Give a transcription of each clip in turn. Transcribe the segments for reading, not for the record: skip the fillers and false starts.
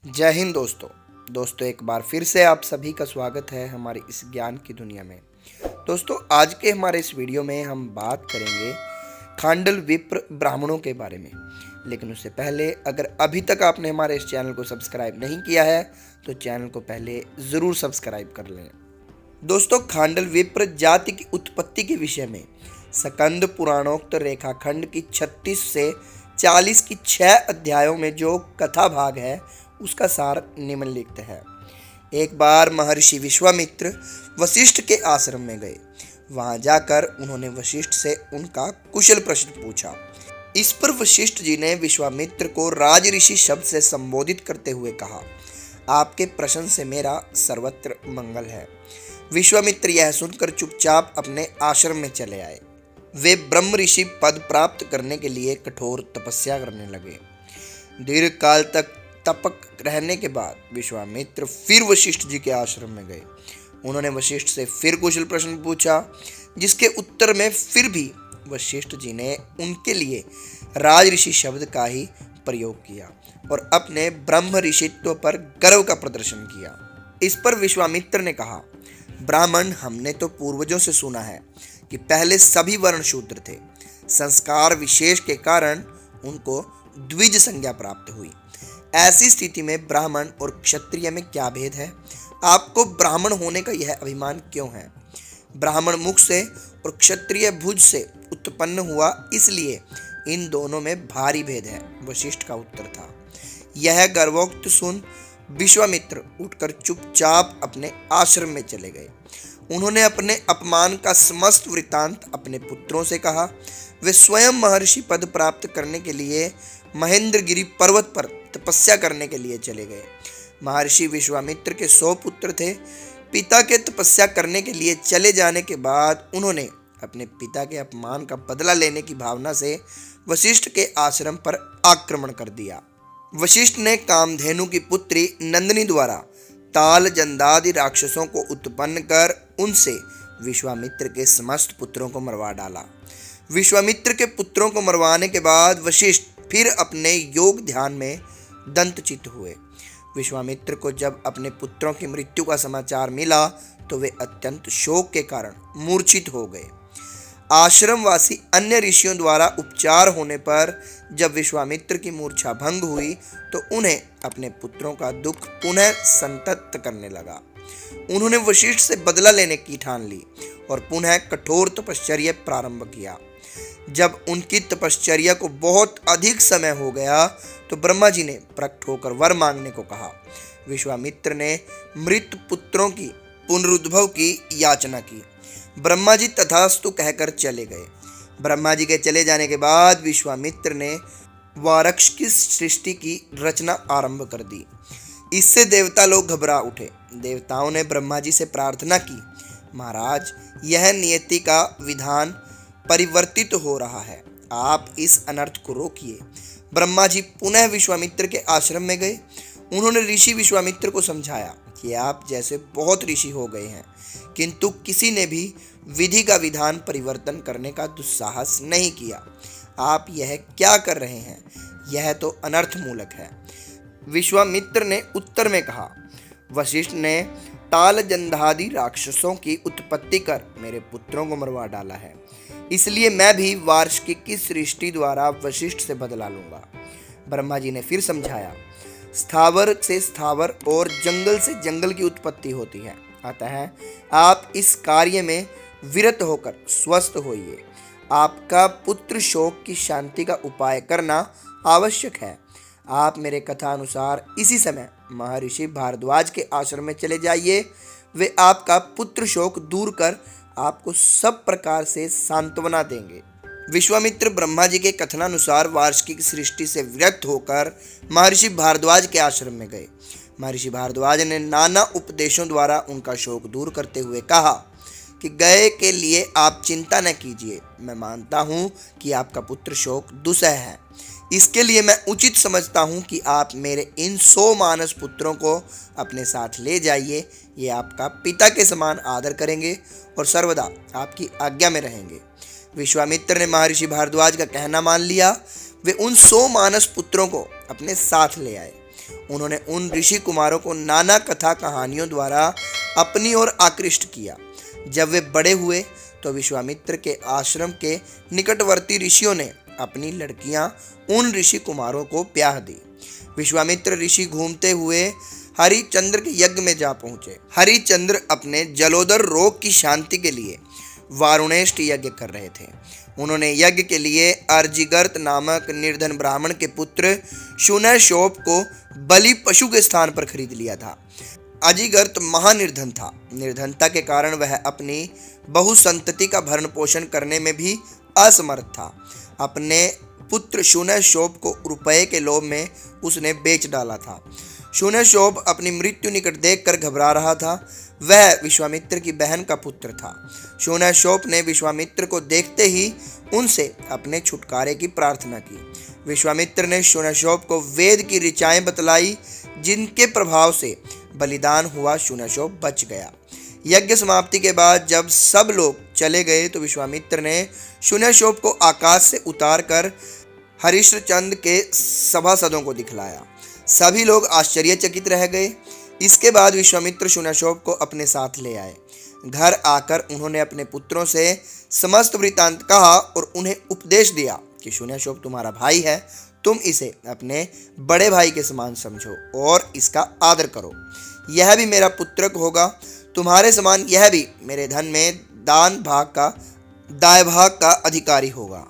जय हिंद दोस्तों एक बार फिर से आप सभी का स्वागत है हमारी इस ज्ञान की दुनिया में। दोस्तों आज के हमारे इस वीडियो में हम बात करेंगे खांडल विप्र ब्राह्मणों के बारे में। लेकिन उससे पहले अगर अभी तक आपने हमारे इस चैनल को सब्सक्राइब नहीं किया है तो चैनल को पहले ज़रूर सब्सक्राइब कर लें। दोस्तों खांडल विप्र जाति की उत्पत्ति के विषय में स्कंद पुराणोक्त रेखाखंड की 36 से 40 की 6 अध्यायों में जो कथा भाग है उसका सार निम्नलिखित है। एक बार महर्षि विश्वामित्र वशिष्ठ के आश्रम में गए। वहां जाकर उन्होंने वशिष्ठ से उनका कुशल प्रश्न पूछा। इस पर वशिष्ठ जी ने विश्वामित्र को राज ऋषि शब्द से संबोधित करते हुए कहा, आपके प्रश्न से मेरा सर्वत्र मंगल है। विश्वामित्र यह सुनकर चुपचाप अपने आश्रम में चले आए। वे ब्रह्म ऋषि पद प्राप्त करने के लिए कठोर तपस्या करने लगे। दीर्घ काल तक तपक रहने के बाद विश्वामित्र फिर वशिष्ठ जी के आश्रम में गए। उन्होंने वशिष्ठ से फिर कुशल प्रश्न पूछा, जिसके उत्तर में फिर भी वशिष्ठ जी ने उनके लिए राज ऋषि शब्द का ही प्रयोग किया और अपने ब्रह्म ऋषित्व पर गर्व का प्रदर्शन किया। इस पर विश्वामित्र ने कहा, ब्राह्मण, हमने तो पूर्वजों से सुना है कि पहले सभी वर्ण शूद्र थे। संस्कार विशेष के कारण उनको द्विज संज्ञा प्राप्त हुई। ऐसी स्थिति में ब्राह्मण और क्षत्रिय में क्या भेद है? आपको ब्राह्मण होने का यह अभिमान क्यों है? ब्राह्मण मुख से और क्षत्रिय भुज से उत्पन्न हुआ, इसलिए इन दोनों में भारी भेद है। वशिष्ठ का उत्तर था। यह गर्वोक्त सुन विश्वामित्र उठकर चुपचाप अपने आश्रम में चले गए। उन्होंने अपने अपमान का समस्त वृत्तांत अपने पुत्रों से कहा। वे स्वयं महर्षि पद प्राप्त करने के लिए महेंद्रगिरी पर्वत पर तपस्या करने के लिए चले गए। महर्षि विश्वामित्र के 100 पुत्र थे। पिता के तपस्या करने के लिए चले जाने के बाद उन्होंने अपने पिता के अपमान का बदला लेने की भावना से वशिष्ठ के आश्रम पर आक्रमण कर दिया। वशिष्ठ ने कामधेनु की पुत्री नंदिनी द्वारा ताल जंदादि राक्षसों को उत्पन्न कर उनसे विश्वामित्र के समस्त पुत्रों को मरवा डाला। विश्वामित्र के पुत्रों को मरवाने के बाद वशिष्ठ फिर अपने योग ध्यान में दंतचित्त हुए। विश्वामित्र को जब अपने पुत्रों की मृत्यु का समाचार मिला तो वे अत्यंत शोक के कारण मूर्छित हो गए। आश्रमवासी अन्य ऋषियों द्वारा उपचार होने पर जब विश्वामित्र की मूर्छा भंग हुई तो उन्हें अपने पुत्रों का दुख पुनः संतप्त करने लगा। उन्होंने वशिष्ठ से बदला लेने की ठान ली और पुनः कठोर तपश्चर्या प्रारंभ किया। जब उनकी तपश्चर्या को बहुत अधिक समय हो गया तो ब्रह्मा जी ने प्रकट होकर वर मांगने को कहा। विश्वामित्र ने मृत पुत्रों की पुनरुद्भव की याचना की। ब्रह्मा जी तथास्तु कहकर चले गए। ब्रह्मा जी के चले जाने के बाद विश्वामित्र ने वारक्ष की सृष्टि की रचना आरंभ कर दी। इससे देवता लोग घबरा उठे। देवताओं ने ब्रह्मा जी से प्रार्थना की, महाराज, यह नियति का विधान परिवर्तित हो रहा है, आप इस अनर्थ को रोकिए। ब्रह्मा जी पुनः विश्वामित्र के आश्रम में गए। उन्होंने ऋषि विश्वामित्र को समझाया कि आप जैसे बहुत ऋषि हो गए हैं, किंतु किसी ने भी विधि का विधान परिवर्तन करने का दुस्साहस नहीं किया। आप यह क्या कर रहे हैं? यह तो अनर्थ मूलक है। विश्वामित्र ने उत्तर में कहा, वशिष्ठ ने ताल जंधादि राक्षसों की उत्पत्ति कर मेरे पुत्रों को मरवा डाला है, इसलिए मैं भी वार्ष्णिक की सृष्टि द्वारा वशिष्ठ से बदला लूंगा। ब्रह्मा जी ने फिर समझाया, स्थावर से स्थावर और जंगल से जंगल की उत्पत्ति होती है, अतः आप इस कार्य में विरत होकर स्वस्थ होइए। आपका पुत्र शोक की शांति का उपाय करना आवश्यक है। आप मेरे कथा अनुसार इसी समय महर्षि भारद्वाज के आश्रम में चले जाइए। वे आपका पुत्र शोक दूर कर आपको सब प्रकार से सांत्वना देंगे। विश्वामित्र ब्रह्मा जी के कथनानुसार वार्ष्णिक सृष्टि से विरक्त होकर महर्षि भारद्वाज के आश्रम में गए। महर्षि भारद्वाज ने नाना उपदेशों द्वारा उनका शोक दूर करते हुए कहा कि गए के लिए आप चिंता न कीजिए। मैं मानता हूँ कि आपका पुत्र शोक दुस्सह है। इसके लिए मैं उचित समझता हूँ कि आप मेरे इन 100 मानस पुत्रों को अपने साथ ले जाइए। ये आपका पिता के समान आदर करेंगे और सर्वदा आपकी आज्ञा में रहेंगे। विश्वामित्र ने महर्षि भारद्वाज का कहना मान लिया। वे उन 100 मानस पुत्रों को अपने साथ ले आए उन्होंने उन ऋषि कुमारों को नाना कथा कहानियों द्वारा अपनी ओर आकृष्ट किया। जब वे बड़े हुए तो विश्वामित्र के आश्रम के निकटवर्ती ऋषियों ने अपनी लड़कियां उन ऋषि कुमारों को ब्याह दी। विश्वामित्र ऋषि घूमते हुए हरिचंद्र के यज्ञ में जा पहुंचे। हरिचंद्र अपने जलोदर रोग की शांति के लिए वारुणेष्ट यज्ञ कर रहे थे। उन्होंने यज्ञ के लिए अर्जिगर्त नामक निर्धन ब्राह्मण के पुत्र शूनशोप को बलि पशु के स्थान पर खरीद लिया था। अजिगर्त महानिर्धन था। निर्धनता के कारण वह अपनी बहुसंतति का भरण पोषण करने में भी असमर्थ था। अपने पुत्र शूनशोप को रुपये के लोभ में उसने बेच डाला था। शूनशोप अपनी मृत्यु निकट देखकर घबरा रहा था। वह विश्वामित्र की बहन का पुत्र था। शूनशोप ने विश्वामित्र को देखते ही उनसे अपने छुटकारे की प्रार्थना की। विश्वामित्र ने शूनशोप को वेद की ऋचाएं बतलाई, जिनके प्रभाव से बलिदान हुआ शूनशोप बच गया। यज्ञ समाप्ति के बाद जब सब लोग चले गए तो विश्वामित्र ने शूनशोप को आकाश से उतारकर हरिश्चंद्र के सभासदों को दिखलाया। सभी लोग आश्चर्यचकित रह गए। इसके बाद विश्वामित्र शूनशोप को अपने साथ ले आए। घर आकर उन्होंने अपने पुत्रों से समस्त वृत्तांत कहा और उन्हें उपदेश दिया कि शूनशोप तुम्हारा भाई है, तुम इसे अपने बड़े भाई के समान समझो और इसका आदर करो। यह भी मेरा पुत्रक होगा, तुम्हारे समान यह भी मेरे धन में दाय भाग का अधिकारी होगा।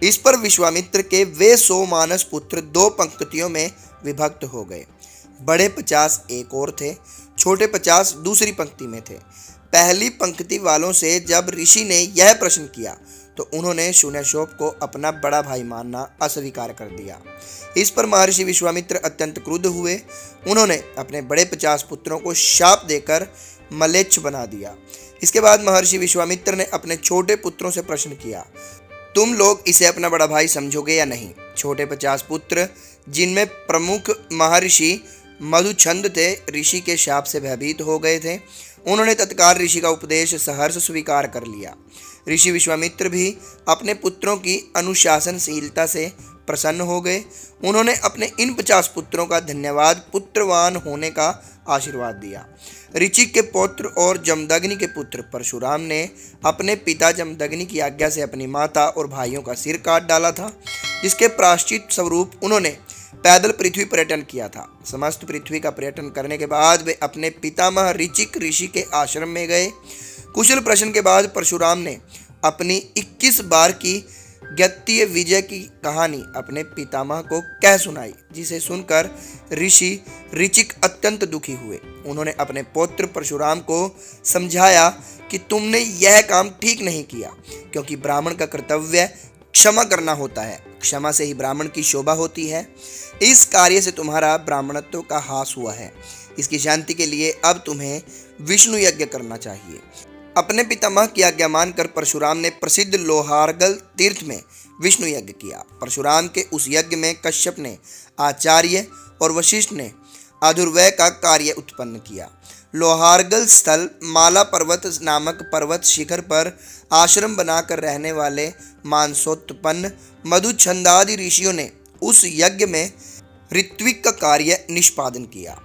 इस पर विश्वामित्र के वे 100 मानस पुत्र 2 पंक्तियों में विभक्त हो गए। बड़े 50 एक और थे, छोटे 50 दूसरी पंक्ति में थे। पहली पंक्ति वालों से जब ऋषि ने यह प्रश्न किया तो उन्होंने शूनशोप को अपना बड़ा भाई मानना अस्वीकार कर दिया। इस पर महर्षि विश्वामित्र अत्यंत क्रुद्ध हुए। उन्होंने अपने बड़े 50 पुत्रों को शाप देकर मलेच्छ बना दिया। इसके बाद महर्षि विश्वामित्र ने अपने छोटे पुत्रों से प्रश्न किया, तुम लोग इसे अपना बड़ा भाई समझोगे या नहीं? छोटे 50 पुत्र, जिनमें प्रमुख महर्षि मधुछंद थे, ऋषि के शाप से भयभीत हो गए थे। उन्होंने तत्काल ऋषि का उपदेश सहर्ष स्वीकार कर लिया। ऋषि विश्वामित्र भी अपने पुत्रों की अनुशासनशीलता से प्रसन्न हो गए। उन्होंने अपने इन 50 पुत्रों का धन्यवाद पुत्रवान होने का आशीर्वाद दिया। ऋचिक के पुत्र और जमदग्नि के पुत्र परशुराम ने अपने पिता जमदग्नि की आज्ञा से अपनी माता और भाइयों का सिर काट डाला था, जिसके प्रायश्चित स्वरूप उन्होंने पैदल पृथ्वी पर्यटन किया था। समस्त पृथ्वी का पर्यटन करने के बाद वे अपने पितामह ऋचिक ऋषि के आश्रम में गए। कुशल प्रश्न के बाद परशुराम ने अपनी 21 बार की ज्ञातीय विजय की कहानी अपने पितामह को कह सुनाई, जिसे सुनकर ऋषि ऋचिक अत्यंत दुखी हुए। उन्होंने अपने पौत्र परशुराम को समझाया कि तुमने यह काम ठीक नहीं किया, क्योंकि ब्राह्मण का कर्तव्य क्षमा करना होता है। क्षमा से ही ब्राह्मण की शोभा होती है। इस कार्य से तुम्हारा ब्राह्मणत्व का ह्रास हुआ है। इसकी शांति के लिए अब तुम्हें विष्णु यज्ञ करना चाहिए। अपने पितामह की आज्ञा मानकर परशुराम ने प्रसिद्ध लोहारगल तीर्थ में विष्णु यज्ञ किया। परशुराम के उस यज्ञ में कश्यप ने आचार्य और वशिष्ठ ने अधुर्वय का कार्य उत्पन्न किया। लोहारगल स्थल माला पर्वत नामक पर्वत शिखर पर आश्रम बनाकर रहने वाले मानसोत्पन्न मधुछंदादि ऋषियों ने उस यज्ञ में ऋत्विक का कार्य निष्पादन किया।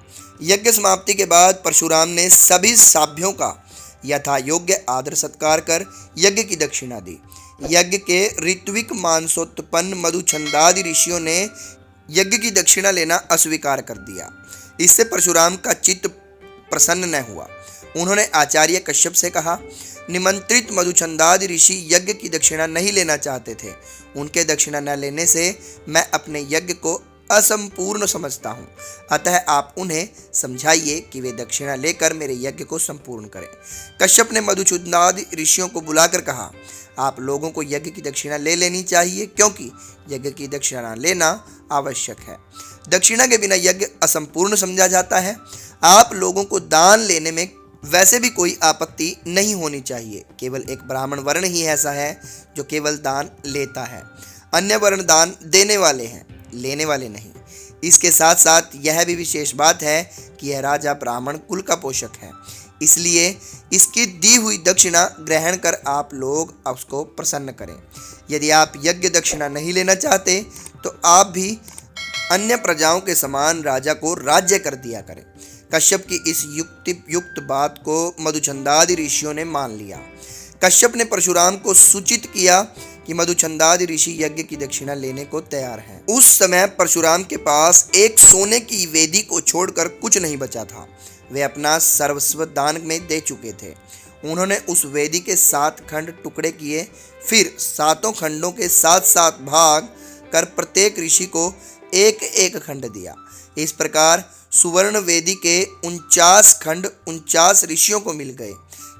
यज्ञ समाप्ति के बाद परशुराम ने सभी साभ्यों का यथा योग्य आदर सत्कार कर यज्ञ की दक्षिणा दी। यज्ञ के ऋत्विक मानसोत्पन्न मधुछंदादि ऋषियों ने यज्ञ की दक्षिणा लेना अस्वीकार कर दिया। इससे परशुराम का चित्त प्रसन्न न हुआ। उन्होंने आचार्य कश्यप से कहा, निमंत्रित मधुछंदादि ऋषि यज्ञ की दक्षिणा नहीं लेना चाहते थे। उनके दक्षिणा न लेने से मैं अपने यज्ञ को असंपूर्ण समझता हूँ। अतः आप उन्हें समझाइए कि वे दक्षिणा लेकर मेरे यज्ञ को संपूर्ण करें। कश्यप ने मधुछंदादि ऋषियों को बुलाकर कहा, आप लोगों को यज्ञ की दक्षिणा ले लेनी चाहिए, क्योंकि यज्ञ की दक्षिणा लेना आवश्यक है। दक्षिणा के बिना यज्ञ असंपूर्ण समझा जाता है। आप लोगों को दान लेने में वैसे भी कोई आपत्ति नहीं होनी चाहिए। केवल एक ब्राह्मण वर्ण ही ऐसा है जो केवल दान लेता है। अन्य वर्ण दान देने वाले हैं, लेने वाले नहीं। इसके साथ साथ यह भी विशेष बात है कि यह राजा ब्राह्मण कुल का पोषक है, इसलिए इसकी दी हुई दक्षिणा ग्रहण कर आप लोग उसको प्रसन्न करें। यदि आप यज्ञ दक्षिणा नहीं लेना चाहते तो आप भी अन्य प्रजाओं के समान राजा को राज्य कर दिया करे। कश्यप की इस युक्त बात को मधुचंदादि ऋषियों ने मान लिया। कश्यप ने परशुराम को सूचित किया कि मधुचंदादि ऋषि यज्ञ की दक्षिणा लेने को तैयार हैं। उस समय परशुराम के पास एक सोने की वेदी को छोड़कर कुछ नहीं बचा था। वे अपना सर्वस्व दान में दे चुके थे। उन्होंने उस वेदी के 7 खंड टुकड़े किए, फिर 7 खंडों के 7 भाग कर प्रत्येक ऋषि को एक एक खंड दिया। इस प्रकार सुवर्ण वेदी के 49 खंड 49 ऋषियों को मिल गए,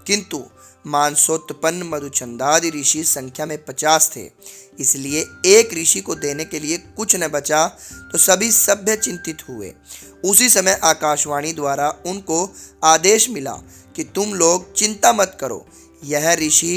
किंतु मानसोत्पन्न मधुचंदादि ऋषि संख्या में 50 थे, इसलिए एक ऋषि को देने के लिए कुछ न बचा तो सभी सभ्य चिंतित हुए। उसी समय आकाशवाणी द्वारा उनको आदेश मिला कि तुम लोग चिंता मत करो, यह ऋषि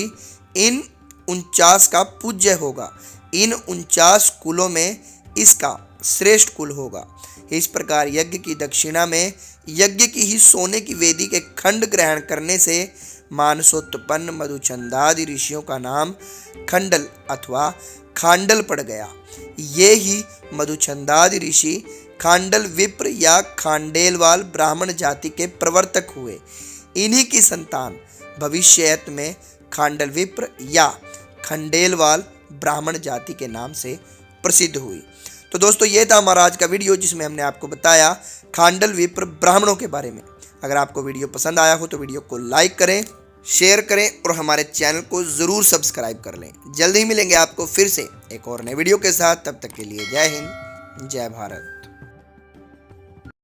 इन 49 का पूज्य होगा, इन 49 कुलों में इसका श्रेष्ठ कुल होगा। इस प्रकार यज्ञ की दक्षिणा में यज्ञ की ही सोने की वेदी के खंड ग्रहण करने से मानसोत्पन्न मधुचंदादि ऋषियों का नाम खंडल अथवा खांडल पड़ गया। ये ही मधुचंदादि ऋषि खांडल विप्र या खांडेलवाल ब्राह्मण जाति के प्रवर्तक हुए। इन्हीं की संतान भविष्यत में खांडल विप्र या खंडेलवाल ब्राह्मण जाति के नाम से प्रसिद्ध हुई। तो दोस्तों, ये था हमारा आज का वीडियो जिसमें हमने आपको बताया खांडल विप्र ब्राह्मणों के बारे में। अगर आपको वीडियो पसंद आया हो तो वीडियो को लाइक करें, शेयर करें और हमारे चैनल को ज़रूर सब्सक्राइब कर लें। जल्द ही मिलेंगे आपको फिर से एक और नए वीडियो के साथ। तब तक के लिए जय हिंद, जय भारत।